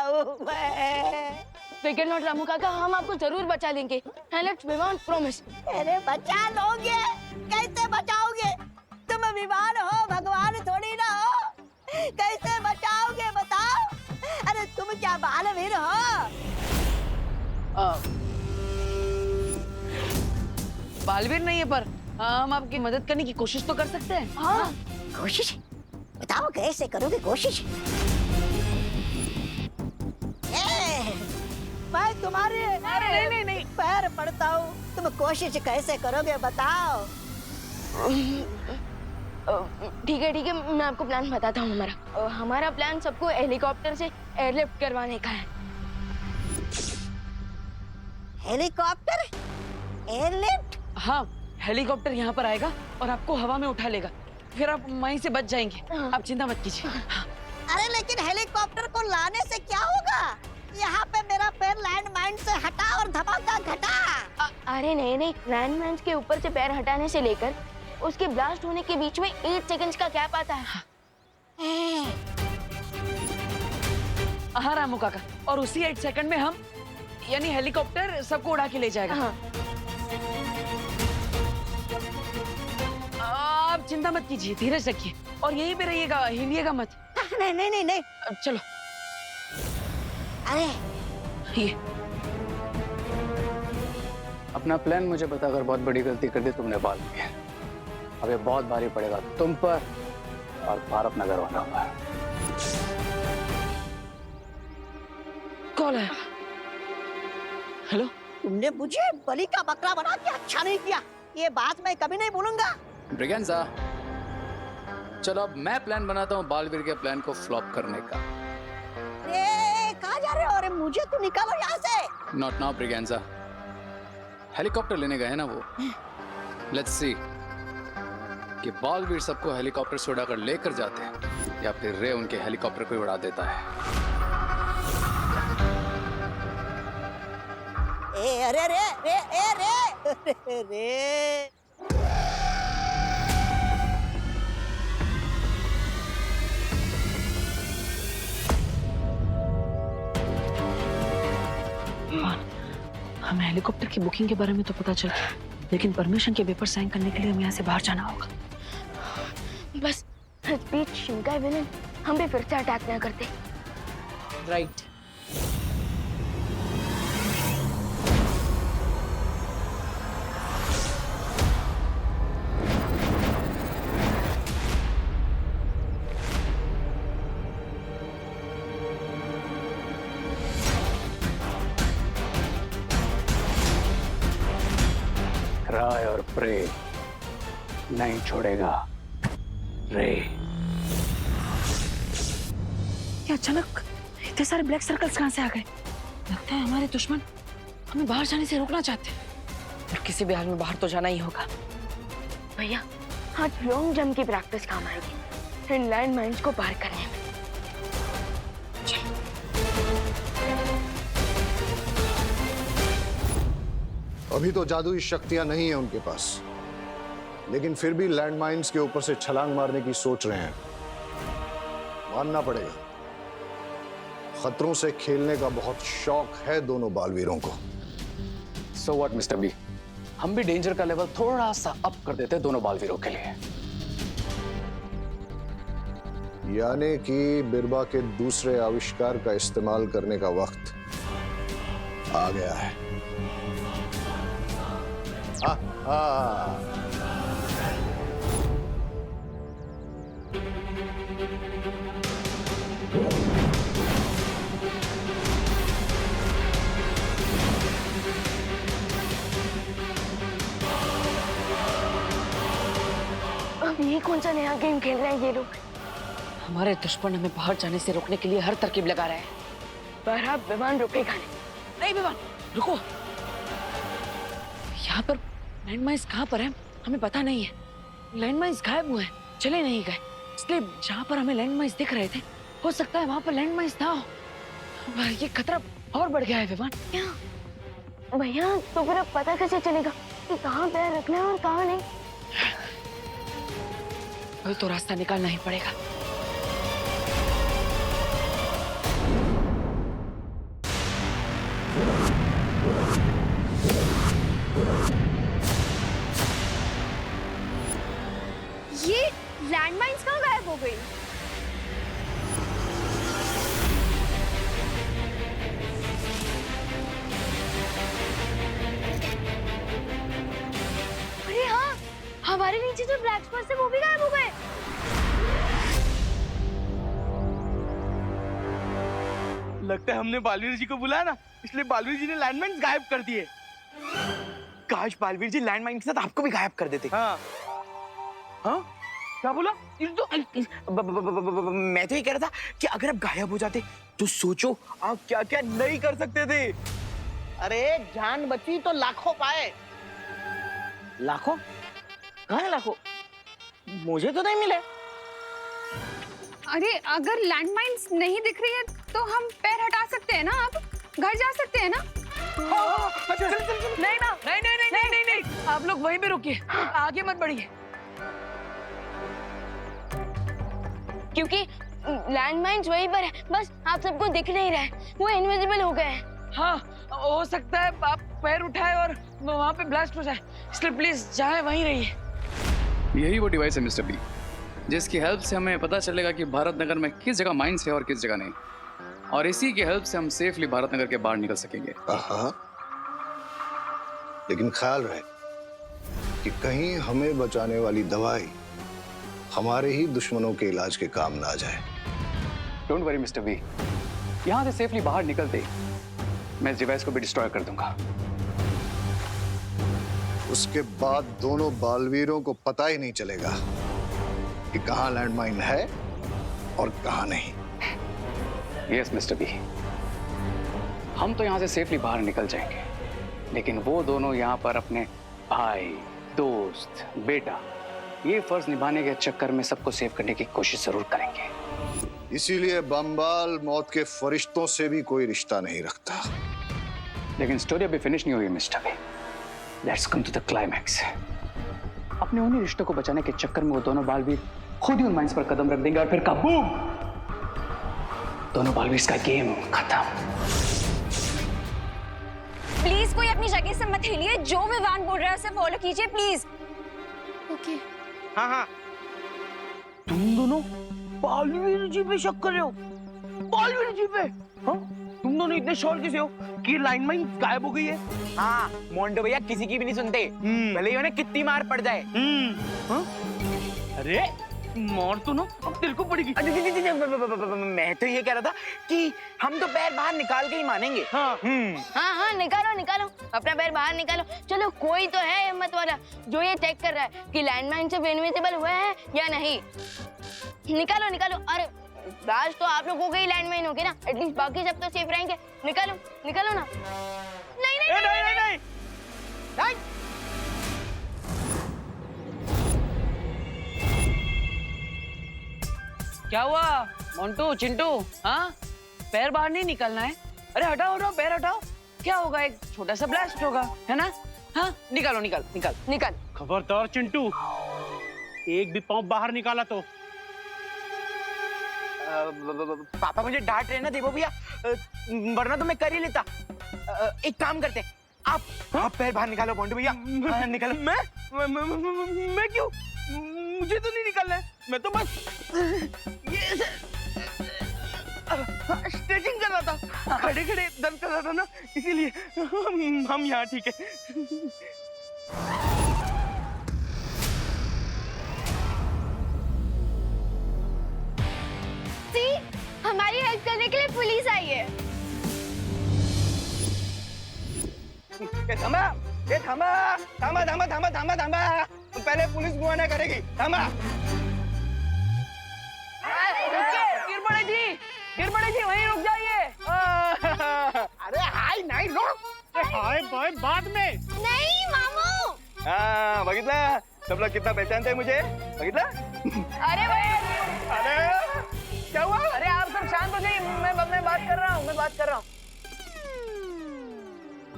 बचाऊं मैं? फिकर नॉट रामू काका, हम आपको जरूर बचा लेंगे। Let's Vivaan promise. अरे बचा लोगे? कैसे बचाओगे? तुम विमान हो, भगवान थोड़ी ना हो। कैसे बचाओगे बताओ? अरे तुम क्या बालवीर हो? बालवीर नहीं है, पर हम आपकी मदद करने की कोशिश तो कर सकते हैं। हाँ, कोशिश? बताओ कैसे करोगे कोशिश? मैं तुम्हारे नहीं। पैर पड़ता हूँ, तुम कोशिश कैसे करोगे बताओ? ठीक है, मैं आपको प्लान बताता हूँ हमारा। हमारा प्लान सबको हेलीकॉप्टर से एयरलिफ्ट करवाने का है। हेलीकॉप्टर? एयरलिफ्ट? हाँ, हेलीकॉप्टर यहाँ पर आएगा और आपको हवा में उठा लेगा, फिर आप वहीं से बच जाएंगे। आप चिंता मत कीजिए। अरे लेकिन हेलीकॉप्टर को लाने से क्या होगा? यहाँ पे मेरा पैर लैंड माइन से हटा और धमाका घटा। अरे नहीं, लैंड माइन्स के ऊपर से पैर हटाने से लेकर उसके ब्लास्ट होने के बीच में 8 सेकंड्स का गैप आता है। हाँ रामू काका, और उसी 8 सेकंड में हम यानी हेलीकॉप्टर सबको उड़ा के ले जाएगा। हाँ। आप चिंता मत कीजिए, धीरज रखिए और यहीं पे रहिएगा, हिलिएगा मत। नहीं। चलो। अरे ये अपना प्लान मुझे बताकर बहुत बड़ी गलती कर दी तुमने बाद में। अब ये बहुत भारी पड़ेगा तुम पर और भारत नगर वालों पर। कॉल है। हेलो, तुमने मुझे बलि का बकरा बना के अच्छा नहीं किया, ये बात मैं कभी नहीं भूलूंगा। ब्रिगेंजा, चलो अब मैं प्लान बनाता हूँ बालवीर के प्लान को फ्लॉप करने का। अरे कहाँ जा रहे हो? अरे मुझे तो निकालो यहाँ से। नॉट नाउ ब्रिगेंजा, हेलीकॉप्टर लेने गए हैं ना वो। लेट्स सी कि बालवीर सबको हेलीकॉप्टर से उड़ाकर लेकर जाते हैं या फिर रे उनके हेलीकॉप्टर को उड़ा देता है। अरे रे। हमें हेलीकॉप्टर की बुकिंग के बारे में तो पता चल गया, लेकिन परमिशन के पेपर साइन करने के लिए हमें यहाँ से बाहर जाना होगा। बस इस बीच शिंकाई विलन हम पे फिर से अटैक ना करते। राइट। राय और प्रे नहीं छोड़ेगा रे। ये अचानक इतने सारे ब्लैक सर्कल्स कहाँ से आ गए? लगता है हमारे दुश्मन हमें बाहर जाने से रोकना चाहते हैं, और किसी भी हाल में बाहर तो जाना ही होगा। भैया, आज लॉन्ग जंप की प्रैक्टिस काम आएगी इन लैंड माइन्स को पार करने में। अभी तो जादुई शक्तियां नहीं है उनके पास, लेकिन फिर भी लैंड माइन्स के ऊपर से छलांग मारने की सोच रहे हैं। मानना पड़ेगा, खतरों से खेलने का बहुत शौक है दोनों बालवीरों को। सो व्हाट मिस्टर बी, हम भी डेंजर का लेवल थोड़ा सा अप कर देते दोनों बालवीरों के लिए। यानी कि बिरबा के दूसरे आविष्कार का इस्तेमाल करने का वक्त आ गया है। अब ये कौन सा नया गेम खेल रहे हैं ये लोग? हमारे दुश्मन हमें बाहर जाने से रोकने के लिए हर तरकीब लगा रहे हैं। पर अब विमान रुकेगा नहीं। नहीं विमान, रुको। यहाँ पर लैंड माइन्स कहाँ पर है हमें पता नहीं है। लैंड माइन्स गायब हुए हैं, चले नहीं गए, इसलिए जहाँ पर हमें लैंड माइन्स दिख रहे थे हो सकता है वहाँ पर लैंड माइन्स था। ये खतरा और बढ़ गया है विमान। क्या भैया, तो फिर अब पता कैसे चलेगा कि कहाँ पैर रखना है और कहाँ नहीं? कोई तो रास्ता निकालना ही पड़ेगा। लगता है हमने बालवीर जी को बुलाया ना, इसलिए बालवीर जी ने लैंडमाइन गायब कर दिए। काश बालवीर जी लैंडमाइन के साथ आपको भी गायब कर देते। हाँ हाँ क्या बोला? मैं तो ये कह रहा था कि अगर आप गायब हो जाते तो सोचो आप क्या क्या नहीं कर सकते थे। अरे जान बची तो लाखों पाए। लाखों? कहाँ है लाखों? मुझे तो नहीं मिले। अरे अगर लैंडमाइंस नहीं दिख रही है तो हम पैर हटा सकते हैं ना, आप घर जा सकते हैं ना। चल चल चल। नहीं ना, नहीं नहीं नहीं नहीं नहीं नहीं, आप लोग वहीं पे रुकिए, आगे मत बढ़िए। क्योंकि लैंडमाइंस वहीं पर है, बस आप सबको दिख नहीं रहा है, वो इनविजिबल हो गए हैं। हाँ, हो सकता है आप पैर उठाए और वहाँ पे ब्लास्ट हो जाए, इसलिए प्लीज जहाँ वहीं रहिए। यही वो डिवाइस है मिस्टर बी, जिसकी हेल्प से हमें पता चलेगा कि भारत नगर में किस जगह माइंस है और किस जगह नहीं, और इसी की हेल्प से हम सेफली भारत नगर के बाहर निकल सकेंगे। लेकिन ख्याल रहे कि कहीं हमें बचाने वाली दवाई हमारे ही दुश्मनों के इलाज के काम ना आ जाए। डोंट वरी मिस्टर बी, यहाँ से सेफली बाहर निकलते मैं इस डिवाइस को भी डिस्ट्रॉय कर दूंगा। उसके बाद दोनों बालवीरों को पता ही नहीं चलेगा कि कहाँ लैंडमाइन है और कहाँ नहीं। यस मिस्टर बी, हम तो यहाँ से सेफली बाहर निकल जाएंगे, लेकिन वो दोनों यहाँ पर अपने भाई, दोस्त, बेटा, ये फर्ज निभाने के चक्कर में सबको सेव करने की कोशिश जरूर करेंगे। इसीलिए बम्बाल मौत के फरिश्तों से भी कोई रिश्ता नहीं रखता। लेकिन स्टोरी अभी फिनिश नहीं हुई mister B, let's come to the climax. अपने उन्हीं रिश्तों को बचाने के चक्कर में वो दोनों बालवीर खुद ही उन माइंस पर कदम रख देंगे और फिर काबूम, दोनों बालवीर का गेम खत्म। प्लीज कोई अपनी जगह से मत हिलिए, जो विवान बोल रहा है उसे फॉलो कीजिए प्लीज। ओके। हाँ हाँ, तुम दोनों बालवीर जी पे शक कर रहे हो? बालवीर जी पे? हाँ? तुम दोनों इतने श्योर कैसे हो कि लाइनमाइन गायब हो गई है? हाँ मोंडो भैया किसी की भी नहीं सुनते, भले ही उन्हें कितनी मार पड़ जाए। हाँ? अरे मार तो ना अब तेरे को पड़ेगी। मैं तो ये कह रहा था कि हम तो पैर बाहर निकाल के ही मानेंगे। हाँ हाँ हाँ, निकालो निकालो, अपना पैर बाहर निकालो। चलो कोई तो है हिम्मत वाला जो ये चेक कर रहा है कि लैंडमाइन से इनविजिबल हुआ है या नहीं। निकालो निकालो। अरे ब्लास्ट तो आप लोगों के ही लैंडमाइन होगी ना, एटलीस्ट बाकी सब तो सेफ रहेंगे। निकालो निकालो ना। नहीं नहीं नहीं नहीं नहीं, नहीं। क्या हुआ मोंटू, चिंटू? हाँ, पैर बाहर नहीं निकलना है? अरे हटाओ हटाओ, पैर हटाओ, क्या होगा, एक छोटा सा ब्लास्ट होगा, है ना? हाँ, निकालो निकाल निकाल निकाल। खबरदार चिंटू, एक भी पाँव बाहर निकाला तो। पापा मुझे डांट रहे ना देवो भैया, वरना तो मैं कर ही लेता। एक काम करते, आप पैर बाहर निकालो मोंडो भैया। निकालो। मैं क्यों? मुझे तो नहीं निकालना है, मैं तो बस ये स्ट्रेचिंग कर रहा था, खड़े खड़े दर्द कर रहा था ना, इसीलिए हम यहाँ ठीक है। हमारी हेल्प करने के लिए पुलिस आई है। थामा, ये थामा, थामा थामा थामा थामा थामा, पहले पुलिस बुआना करेगी, थामा। गिरबड़े जी वहीं रुक जाइए। अरे हाय नहीं रुक। हाय बाय बाद में। नहीं मामू। हाँ बगितला, सब लोग कितना पहचानते हैं मुझे, बगितला? अरे भाई, अरे क्या हुआ? अरे आप सब शांत हो जाइए, मैं बात कर रहा हूँ, मैं बात कर रहा हूँ।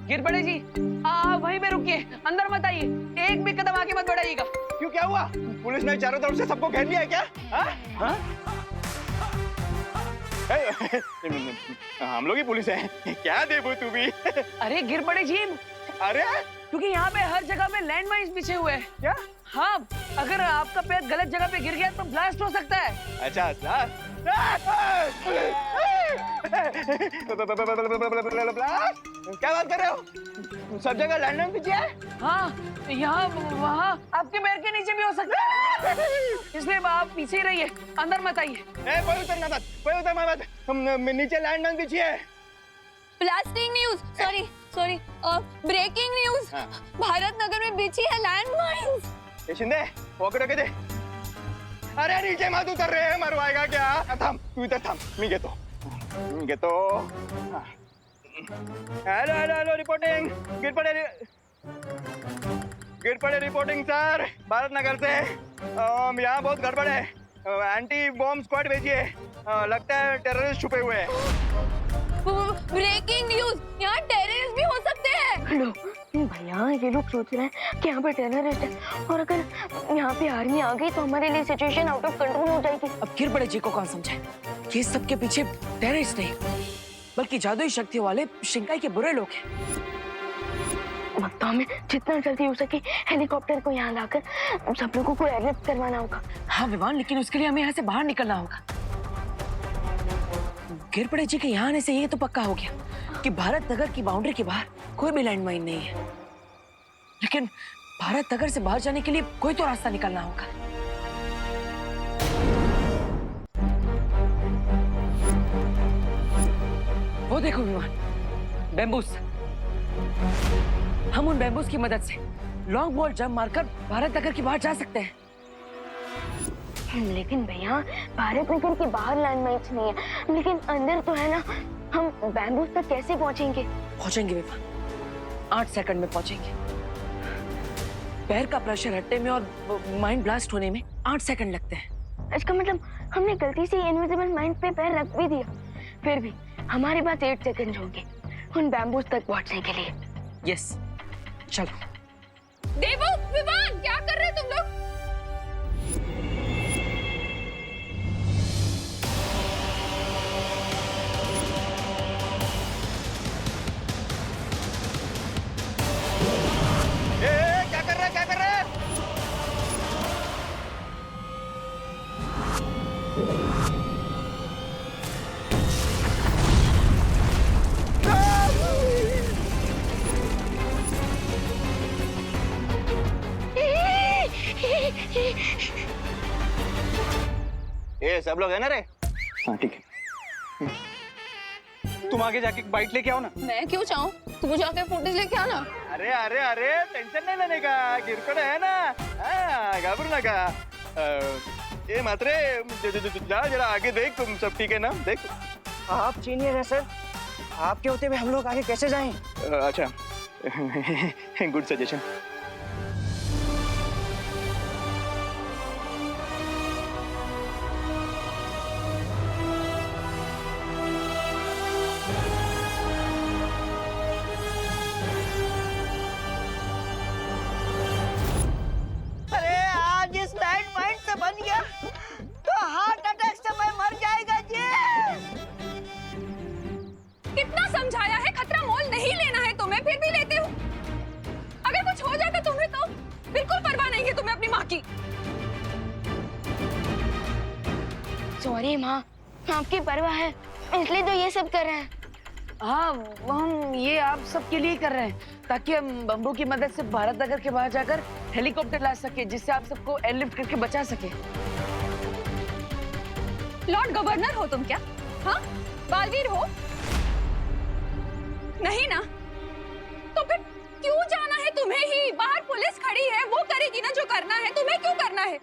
गिरबड़े जी आप वहीं पे रुकिए, अंदर मत आइए, एक भी कदम आगे मत बढ़ाइएगा। क्यों, क्या हुआ? पुलिस ने चारों तरफ से सबको घेर लिया है क्या? हाँ? हम लोग ही पुलिस हैं, क्या देबू तू भी? अरे गिरबड़े जी, अरे क्योंकि यहाँ पे हर जगह पे लैंडमाइंस बिछे हुए हैं। क्या? हाँ, अगर आपका पैर गलत जगह पे गिर गया तो ब्लास्ट हो सकता है। अच्छा क्या बात कर रहे हो? सब जगह लैंडमाइन पीछे है? हाँ, यहाँ वहाँ आपके पैर के नीचे भी हो सकता है, इसलिए आप पीछे ही रहिए, अंदर मत आइए। कोई उतरना मत, कोई उतरना मत। नीचे लैंडमाइन पीछे है। Blasting news, sorry breaking news, Bharat Nagar में बिछी है लैंडमाइंस। ये शिंदे पॉकेट के दे। अरे नीचे मत उतर रहे हैं, मरवाएगा क्या? थांब, तू इधर थांब, मी घेतो। हेलो रिपोर्टिंग, गिर पड़े रिपोर्टिंग सर, भारत नगर से। यहाँ बहुत गड़बड़ है, एंटी बॉम्ब स्क्वाड भेजिए, लगता है टेररिस्ट छुपे हुए हैं। ब्रेकिंग न्यूज, यहाँ टेररिस्ट भी हो सकते हैं। हेलो भैया, ये लोग सोच रहे हैं कि यहाँ पर टेररिस्ट है, और अगर यहाँ पे आर्मी आ गई तो हमारे लिए सिचुएशन आउट ऑफ कंट्रोल हो जाएगी। अब गिर पड़े जी को कौन समझाए? ये सबके पीछे टेररिस्ट नहीं, बल्कि जादुई शक्ति वाले शिंकाई के बुरे लोग हैं। मतलब हमें जितना जल्दी हो सके हेलीकॉप्टर को यहाँ लाकर सब लोगों को एयरलिफ्ट करवाना होगा। हाँ विवान, लेकिन उसके लिए हमें यहाँ से बाहर निकलना होगा। गिर पड़े जी के यहाँ आने से ये तो पक्का हो गया कि भारत नगर की बाउंड्री के बाहर कोई भी लैंडमाइन नहीं है, लेकिन भारत नगर से बाहर जाने के लिए कोई तो रास्ता निकलना होगा। वो देखो विमान, बैम्बूस। हम उन बैम्बूस की मदद से लॉन्ग बॉल जंप मारकर भारत नगर के बाहर जा सकते हैं। लेकिन भैया, भारत नगर के बाहर लैंडमाइंस नहीं है, लेकिन अंदर तो है ना। हम बैम्बूस तक कैसे पहुंचेंगे? पहुंचेंगे विमान, 8 सेकंड में पहुंचेंगे। पैर का प्रेशर हटने में और माइंड ब्लास्ट होने में 8 सेकंड लगते हैं। इसका मतलब हमने गलती से इनविजिबल माइंड पे पैर रख भी दिया, फिर भी हमारे पास 8 सेकंड होंगे उन बैम्बूस तक पहुंचने के लिए। यस, चलो। देवो, विवान, क्या कर रहे तुम लोग? क्या कर रहे? ये सब लोग है ना रे? हाँ ठीक है। तुम आगे जाके बाइट लेके आओ ना। मैं क्यों चाहूँ? तुम जाके फुटेज लेके आना। अरे टेंशन नहीं लेने का, गिरपड़े है ना, घबरू ना का। ये मात्रे जा जरा आगे देख, तुम सब ठीक है ना? देख, आप सीनियर है सर, आपके होते हुए हम लोग आगे कैसे जाएं? अच्छा गुड सजेशन। अरे आज इस लैंडमाइन से बन गया तो हार्ट अटैक से मैं मर जाएगा जी। कितना समझाया है, खतरा मोल नहीं लेना है तुम्हें, फिर भी लेते हो। अगर कुछ हो जाता तुम्हें तो बिल्कुल परवाह नहीं है तुम्हें अपनी माँ की। सॉरी माँ, आपकी परवाह है इसलिए तो ये सब कर रहे हैं। हाँ, हम ये आप सबके लिए कर रहे हैं ताकि हम बम्बू की मदद से भारत नगर के बाहर जाकर हेलीकॉप्टर ला सके, जिससे आप सबको एयरलिफ्ट करके बचा सके। लॉर्ड गवर्नर हो तुम क्या? हाँ, बालवीर हो? नहीं ना? तो फिर क्यों जाना है तुम्हें ही? बाहर पुलिस खड़ी है, वो करेगी ना जो करना है, तुम्हें क्यों करना है?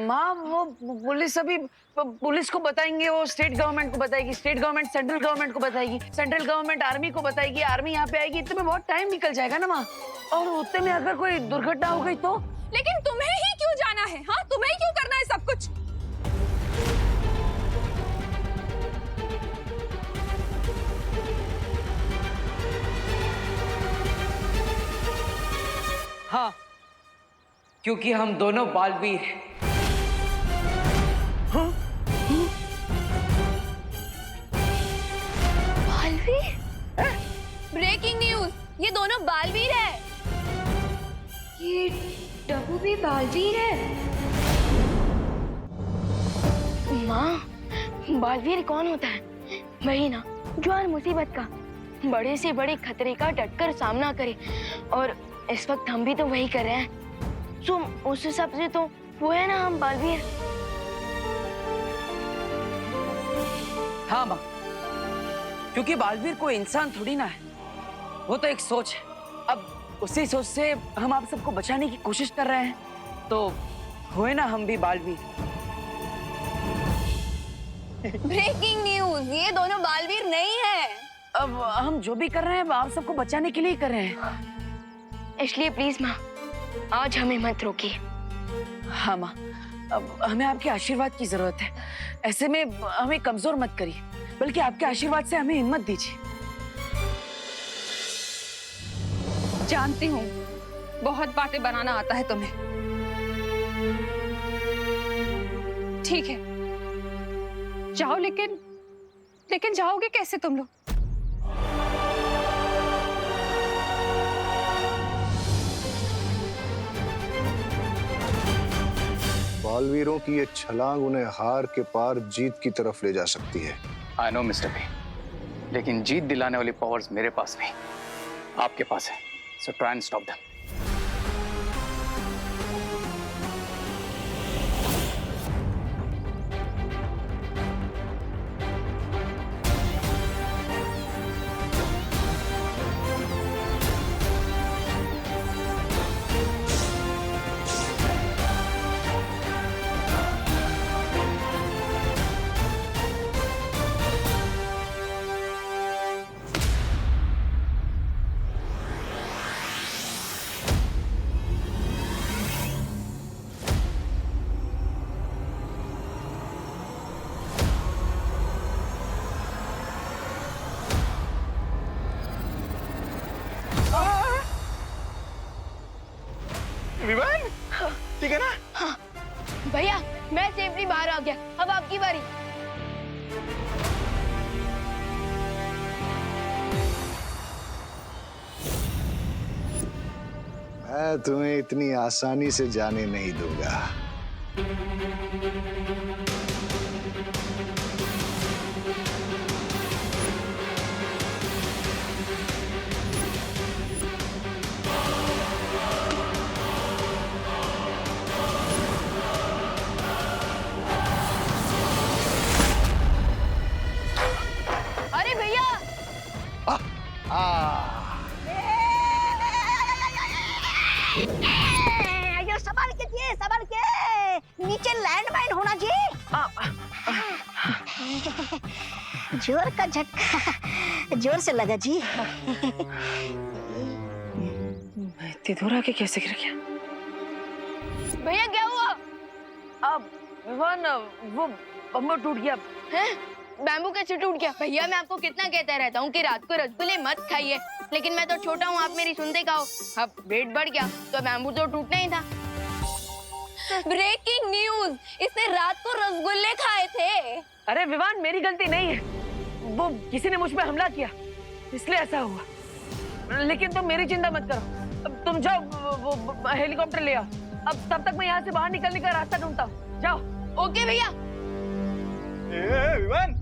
माँ, वो पुलिस अभी पुलिस को बताएंगे, वो स्टेट गवर्नमेंट को बताएगी, स्टेट गवर्नमेंट सेंट्रल गवर्नमेंट को बताएगी, सेंट्रल गवर्नमेंट आर्मी को बताएगी, आर्मी यहाँ पे आएगी, इतने में बहुत टाइम निकल जाएगा ना माँ। और उतने में अगर कोई दुर्घटना हो गई तो? लेकिन तुम्हें ही क्यों जाना है? हाँ, तुम्हें क्यों करना है सब कुछ? हाँ, क्योंकि हम दोनों बालवीर हैं। बालवीर? ब्रेकिंग न्यूज, ये दोनों बालवीर है। ये डब्बू भी बालवीर है। माँ, बालवीर कौन होता है? वही ना जो हर मुसीबत का, बड़े से बड़े खतरे का डटकर सामना करे, और इस वक्त हम भी तो वही कर रहे हैं। तो उस हिसाब से तो वो है ना हम बालवीर। हाँ माँ, क्योंकि बालवीर कोई इंसान थोड़ी ना है, वो तो एक सोच है। अब उसी सोच से हम आप सबको बचाने की कोशिश कर रहे हैं, तो हुए ना हम भी बालवीर। ब्रेकिंग न्यूज, ये दोनों बालवीर नहीं है। अब हम जो भी कर रहे हैं वो आप सबको बचाने के लिए कर रहे हैं। इसलिए प्लीज माँ, आज हमें मत रोकिए। हाँ माँ, अब हमें आपके आशीर्वाद की जरूरत है। ऐसे में हमें कमजोर मत करिए, बल्कि आपके आशीर्वाद से हमें हिम्मत दीजिए। जानती हूँ बहुत बातें बनाना आता है तुम्हें। ठीक है, जाओ, लेकिन जाओगे कैसे तुम लोग? बालवीरों की ये छलांग उन्हें हार के पार जीत की तरफ ले जा सकती है। आई नो मिस्टर बी, लेकिन जीत दिलाने वाली पावर्स मेरे पास नहीं, आपके पास है। So try and stop them. Vivaan, ठीक है ना? भैया मैं सेफली बाहर आ गया, अब आपकी बारी। मैं तुम्हें इतनी आसानी से जाने नहीं दूंगा। अरे भैया, ये संभाल के जी, संभाल के, नीचे लैंडमाइन होना जी। जोर का झटका जोर से लगा जी। इतनी दूर आके कैसे गिर गया? भैया क्या हुआ? अब विवान, वो बम्बू टूट गया। हैं? बैम्बू कैसे टूट गया? भैया मैं आपको कितना कहता रहता हूँ कि रात को रसगुल्ले मत खाइए, लेकिन मैं तो छोटा हूँ, आप मेरी सुनते खाओ। अब वेट बढ़ गया तो बैम्बू तो टूटना ही था। ब्रेकिंग न्यूज, इसने रात को रसगुल्ले खाए थे। अरे विवान, मेरी गलती नहीं है, वो किसी ने मुझ पे हमला किया इसलिए ऐसा हुआ। लेकिन तुम मेरी चिंता मत करो, अब तुम जाओ, वो हेलीकॉप्टर ले आओ। अब तब तक मैं यहाँ से बाहर निकलने का रास्ता ढूंढता हूँ। जाओ। ओके भैया। विवान,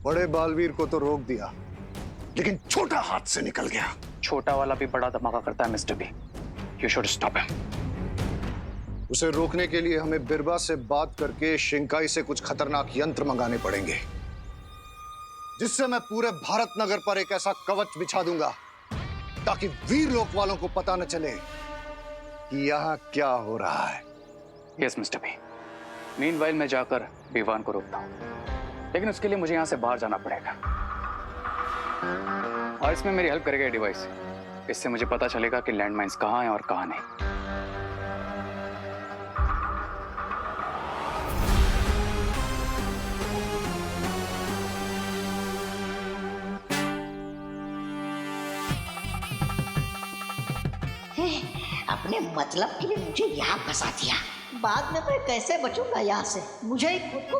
बड़े बालवीर को तो रोक दिया, लेकिन छोटा हाथ से निकल गया। छोटा वाला भी बड़ा धमाका करता है mister B, you should stop him. उसे रोकने के लिए हमें बिरबा से बात करके शिंकाई से कुछ खतरनाक यंत्र मंगाने पड़ेंगे, जिससे मैं पूरे भारत नगर पर एक ऐसा कवच बिछा दूंगा ताकि वीर लोक वालों को पता न चले कि यहाँ क्या हो रहा है। Yes mister B. मीनवाइल मैं जाकर विवान को रोकता हूँ, लेकिन उसके लिए मुझे यहाँ से बाहर जाना पड़ेगा। और इसमें मेरी हेल्प करेगा ये डिवाइस। इससे मुझे पता चलेगा कि लैंडमाइंस कहाँ हैं और कहाँ नहीं। अपने मतलब के लिए मुझे यहाँ फंसा दिया। बाद में मैं कैसे बचूंगा यहाँ से? मुझे ही खुद को